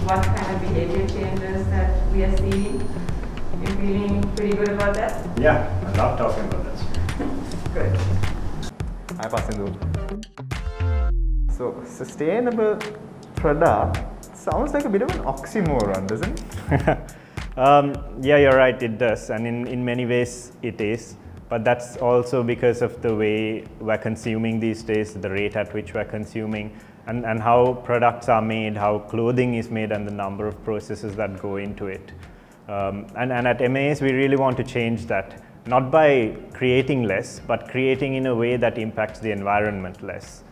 what kind of behavior changes that we are seeing. You're feeling pretty good about that? Yeah, I love talking about this. Good. Hi Pasindu. So, sustainable product sounds like a bit of an oxymoron, doesn't it? Yeah, you're right, it does, and in many ways it is. But that's also because of the way we're consuming these days, the rate at which we're consuming, and how products are made, how clothing is made, and the number of processes that go into it. And at MAS, we really want to change that, not by creating less, but creating in a way that impacts the environment less.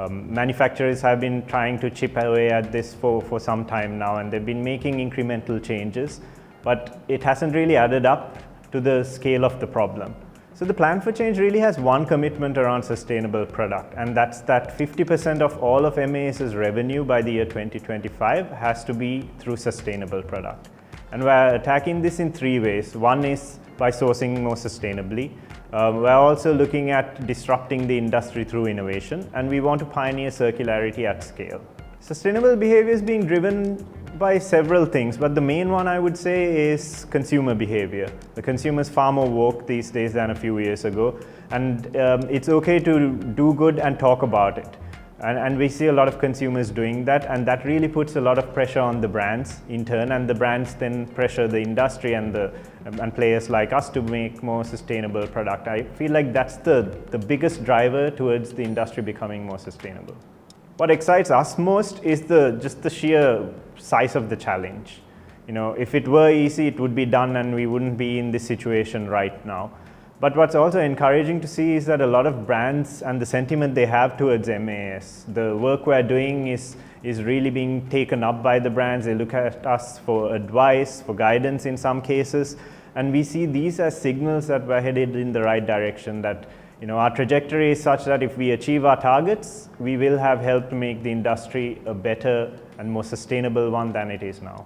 Manufacturers have been trying to chip away at this for some time now, and they've been making incremental changes, but it hasn't really added up to the scale of the problem. So the plan for change really has one commitment around sustainable product, and that's that 50% of all of MAS's revenue by the year 2025 has to be through sustainable product. And we're attacking this in three ways. One is by sourcing more sustainably. We're also looking at disrupting the industry through innovation, and we want to pioneer circularity at scale. Sustainable behavior is being driven by several things, but the main one I would say is consumer behavior. The consumer is far more woke these days than a few years ago, and it's okay to do good and talk about it. And we see a lot of consumers doing that, and that really puts a lot of pressure on the brands in turn, and the brands then pressure the industry and players like us to make more sustainable product. I feel like that's the biggest driver towards the industry becoming more sustainable. What excites us most is just the sheer size of the challenge. You know, if it were easy, it would be done and we wouldn't be in this situation right now. But what's also encouraging to see is that a lot of brands and the sentiment they have towards MAS, the work we're doing is really being taken up by the brands. They look at us for advice, for guidance in some cases, and we see these as signals that we're headed in the right direction, that our trajectory is such that if we achieve our targets, we will have helped to make the industry a better and more sustainable one than it is now.